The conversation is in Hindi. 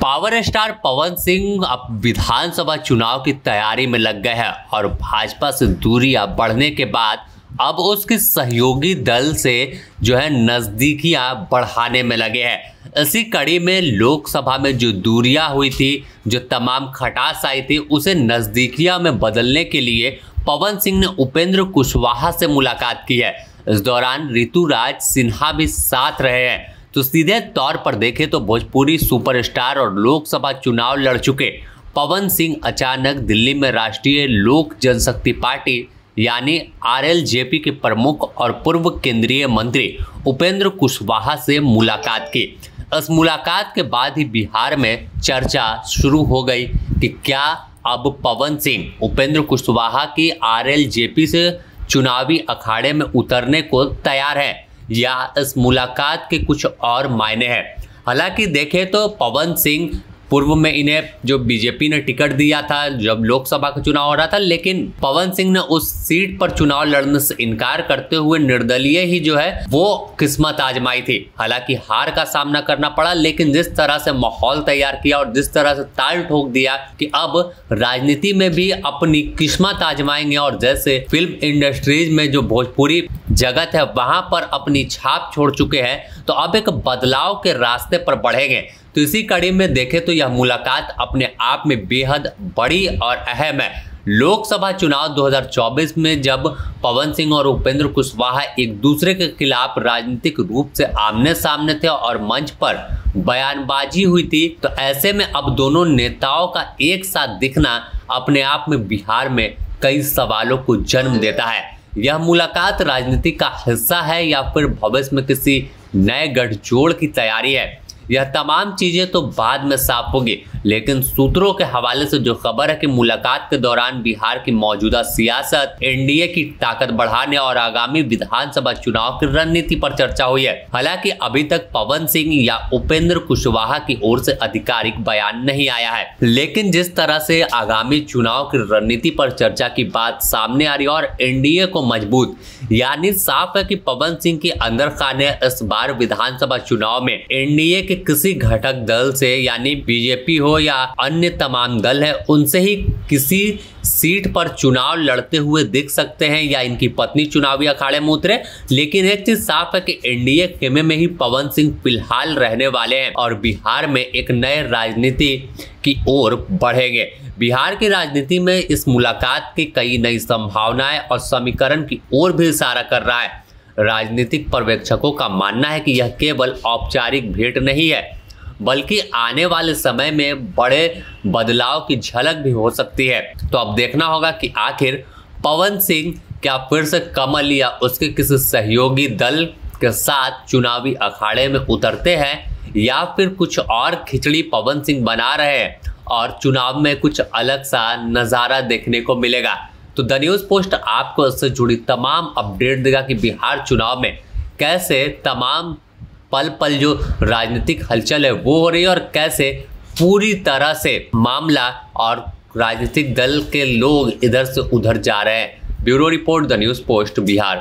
पावर स्टार पवन सिंह अब विधानसभा चुनाव की तैयारी में लग गए हैं और भाजपा से दूरियां बढ़ने के बाद अब उसके सहयोगी दल से जो है नजदीकियां बढ़ाने में लगे हैं। इसी कड़ी में लोकसभा में जो दूरियां हुई थी, जो तमाम खटास आई थी, उसे नजदीकियां में बदलने के लिए पवन सिंह ने उपेंद्र कुशवाहा से मुलाकात की है। इस दौरान ऋतुराज सिन्हा भी साथ रहे हैं। तो सीधे तौर पर देखें तो भोजपुरी सुपरस्टार और लोकसभा चुनाव लड़ चुके पवन सिंह अचानक दिल्ली में राष्ट्रीय लोक जनशक्ति पार्टी यानी आरएलजेपी के प्रमुख और पूर्व केंद्रीय मंत्री उपेंद्र कुशवाहा से मुलाकात की। इस मुलाकात के बाद ही बिहार में चर्चा शुरू हो गई कि क्या अब पवन सिंह उपेंद्र कुशवाहा की आरएलजेपी से चुनावी अखाड़े में उतरने को तैयार है या इस मुलाकात के कुछ और मायने हैं। हालांकि देखें तो पवन सिंह पूर्व में इन्हें जो बीजेपी ने टिकट दिया था जब लोकसभा का चुनाव हो रहा था, लेकिन पवन सिंह ने उस सीट पर चुनाव लड़ने से इनकार करते हुए निर्दलीय ही जो है वो किस्मत आजमाई थी। हालांकि हार का सामना करना पड़ा, लेकिन जिस तरह से माहौल तैयार किया और जिस तरह से ताल ठोक दिया कि अब राजनीति में भी अपनी किस्मत आजमाएंगे और जैसे फिल्म इंडस्ट्रीज में जो भोजपुरी जगत है वहां पर अपनी छाप छोड़ चुके हैं, तो अब एक बदलाव के रास्ते पर बढ़ेंगे। तो इसी कड़ी में देखें तो यह मुलाकात अपने आप में बेहद बड़ी और अहम है। लोकसभा चुनाव 2024 में जब पवन सिंह और उपेंद्र कुशवाहा एक दूसरे के खिलाफ राजनीतिक रूप से आमने सामने थे और मंच पर बयानबाजी हुई थी, तो ऐसे में अब दोनों नेताओं का एक साथ दिखना अपने आप में बिहार में कई सवालों को जन्म देता है। यह मुलाकात राजनीति का हिस्सा है या फिर भविष्य में किसी नए गठजोड़ की तैयारी है, यह तमाम चीजें तो बाद में साफ होगी। लेकिन सूत्रों के हवाले से जो खबर है कि मुलाकात के दौरान बिहार की मौजूदा सियासत, एनडीए की ताकत बढ़ाने और आगामी विधानसभा चुनाव की रणनीति पर चर्चा हुई है। हालांकि अभी तक पवन सिंह या उपेंद्र कुशवाहा की ओर से आधिकारिक बयान नहीं आया है, लेकिन जिस तरह से आगामी चुनाव की रणनीति पर चर्चा की बात सामने आ रही है और एनडीए को मजबूत यानी साफ है कि पवन सिंह की अंदर खाने इस बार विधानसभा चुनाव में एनडीए के किसी घटक दल से यानी बीजेपी हो या अन्य तमाम दल है उनसे ही किसी सीट पर चुनाव लड़ते हुए दिख सकते हैं या इनकी पत्नी चुनावी अखाड़े में उतरे। लेकिन एक चीज साफ है कि एनडीए खेमे में ही पवन सिंह फिलहाल रहने वाले हैं और बिहार में एक नए राजनीति की ओर बढ़ेंगे। बिहार की राजनीति में इस मुलाकात की कई नई संभावनाएं और समीकरण की ओर भी इशारा कर रहा है। राजनीतिक पर्यवेक्षकों का मानना है कि यह केवल औपचारिक भेंट नहीं है, बल्कि आने वाले समय में बड़े बदलाव की झलक भी हो सकती है। तो अब देखना होगा कि आखिर पवन सिंह क्या फिर से कमल या उसके किसी सहयोगी दल के साथ चुनावी अखाड़े में उतरते हैं या फिर कुछ और खिचड़ी पवन सिंह बना रहे हैं और चुनाव में कुछ अलग सा नज़ारा देखने को मिलेगा। तो द न्यूज़ पोस्ट आपको इससे जुड़ी तमाम अपडेट देगा कि बिहार चुनाव में कैसे तमाम पल पल जो राजनीतिक हलचल है वो हो रही है और कैसे पूरी तरह से मामला और राजनीतिक दल के लोग इधर से उधर जा रहे हैं। Bureau report, the news post, Bihar.